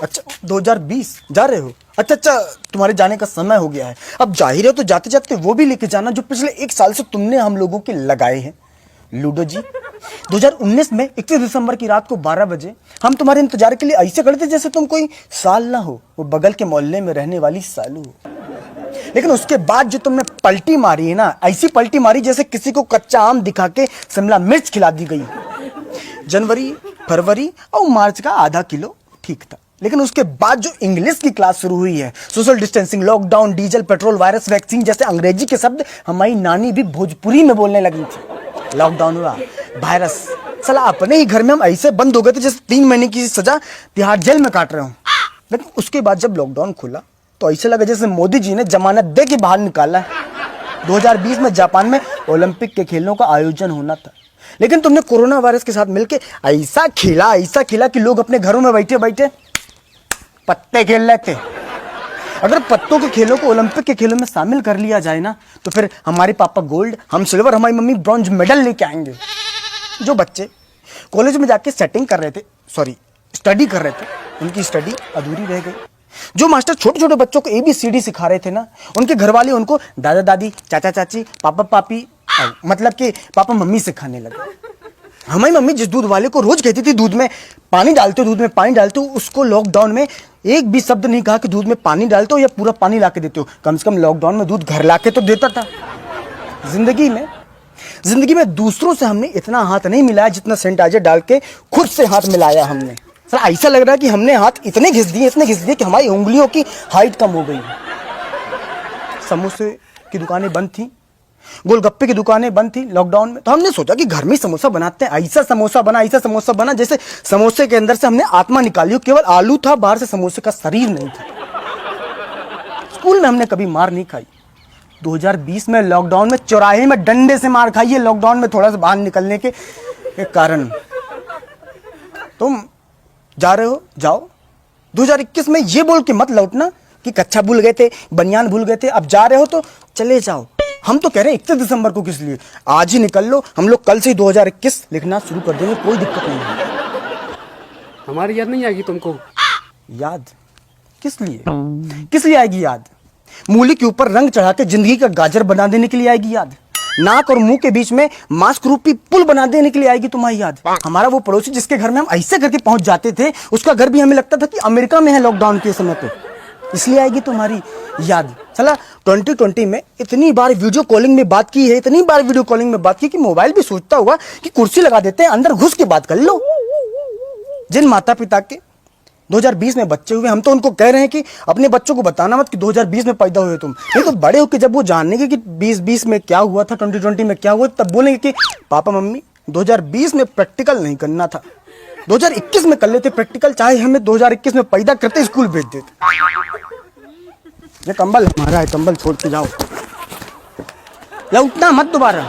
अच्छा 2020 जा रहे हो? अच्छा, तुम्हारे जाने का समय हो गया है। अब जाहिर है तो जाते जाते वो भी लेके जाना जो पिछले 1 साल से तुमने हम लोगों के लगाए हैं। लूडो जी, 2019 में 31 दिसंबर की रात को 12 बजे हम तुम्हारे इंतजार के लिए ऐसे खड़े थे जैसे तुम कोई साल ना हो, वो बगल के मोहल्ले में रहने वाली सालू हो। लेकिन उसके बाद जो तुमने पलटी मारी है ना, ऐसी पलटी मारी जैसे किसी को कच्चा आम दिखा के शिमला मिर्च खिला दी गई। जनवरी, फरवरी और मार्च का आधा किलो ठीक था, लेकिन उसके बाद जो इंग्लिश की क्लास शुरू हुई है, social distancing, lockdown, diesel, petrol, virus, vaccine जैसे अंग्रेजी के शब्द हमारी नानी भी भोजपुरी में बोलने लगी थी। लॉकडाउन हुआ, वायरस, साला अपने ही घर में हम ऐसे बंद हो गए थे जैसे 3 महीने की सजा तिहाड़ जेल में काट रहे हो। लेकिन उसके बाद जब लॉकडाउन खुला तो ऐसे लगा जैसे मोदी जी ने जमानत दे के बाहर निकाला है। 2020 में जापान में ओलंपिक के खेलों का आयोजन होना था, लेकिन तुमने कोरोना वायरस के साथ मिलकर ऐसा खेला कि लोग अपने घरों में बैठे बैठे पत्ते खेल रहे थे। अगर पत्तों के खेलों को ओलंपिक के खेलों में शामिल कर लिया जाए ना, तो फिर हमारे पापा गोल्ड, हम सिल्वर, हमारी मम्मी ब्रॉन्ज मेडल लेके आएंगे। जो बच्चे कॉलेज में जाके स्टडी कर रहे थे, उनकी स्टडी अधूरी रह गई। जो मास्टर छोटे छोटे बच्चों को ABCD सिखा रहे थे ना, उनके घर वाले उनको दादा दादी, चाचा चाची, पापा पापी, मतलब कि पापा मम्मी सिखाने लगे। हमारी मम्मी जिस दूध वाले को रोज कहती थी दूध में पानी डालते हो, उसको लॉकडाउन में एक भी शब्द नहीं कहा कि दूध में पानी डालते हो या पूरा पानी ला के देते हो। कम से कम लॉकडाउन में दूध घर ला के तो देता था। जिंदगी में दूसरों से हमने इतना हाथ नहीं मिलाया जितना सैनिटाइजर डाल के खुद से हाथ मिलाया हमने। सर ऐसा लग रहा है कि हमने हाथ इतने घिस दिए कि हमारी उंगलियों की हाइट कम हो गई। समोसे की दुकानें बंद थी, गोलगप्पे की दुकानें बंद थी लॉकडाउन में, तो हमने सोचा कि घर में समोसा बनाते हैं। ऐसा समोसा बना जैसे समोसे के अंदर से हमने आत्मा निकाली हो, केवल आलू था, बाहर से समोसे का शरीर नहीं था। स्कूल में हमने कभी मार नहीं खाई। 2020 में लॉकडाउन में चौराहे में डंडे से मार खाई है, लॉकडाउन में थोड़ा सा बाहर निकलने के कारण। तुम जा रहे हो, जाओ। 2021 में ये बोल के मत लौटना कि कच्छा भूल गए थे, बनियान भूल गए थे। अब जा रहे हो तो चले जाओ। हम तो कह रहे हैं 31 दिसंबर को किस लिए, आज ही निकल लो। हम लोग कल से ही 2021 लिखना शुरू कर देंगे, कोई दिक्कत नहीं है। हमारी याद नहीं आएगी तुमको? याद किस लिए आएगी याद? मूली के ऊपर रंग चढ़ा के जिंदगी का गाजर बना देने के लिए आएगी याद। नाक और मुंह के बीच में मास्क रूपी पुल बना देने के लिए आएगी तुम्हारी याद। हमारा वो पड़ोसी जिसके घर में हम ऐसे करके पहुंच जाते थे, उसका घर भी हमें लगता था कि अमेरिका में है लॉकडाउन के समय पे, इसलिए आएगी तुम्हारी याद। चला 2020 में इतनी बार वीडियो कॉलिंग में बात की है, कि मोबाइल भी सोचता हुआ कि कुर्सी लगा देते हैं, अंदर घुस के बात कर लो। जिन माता पिता के 2020 में बच्चे हुए, हम तो उनको कह रहे हैं कि अपने बच्चों को बताना मत कि 2020 में पैदा हुए तुम। नहीं तो बड़े होकर जब वो जानेंगे कि 2020 में क्या हुआ था, 2020 में क्या हुआ, तब बोलेंगे कि पापा मम्मी 2020 में प्रैक्टिकल नहीं करना था, 2021 में कर लेते प्रैक्टिकल, चाहे हमें 2021 में पैदा करते स्कूल भेज देते। ये कंबल हमारा है, कंबल छोड़ के जाओ, लौटना मत दोबारा।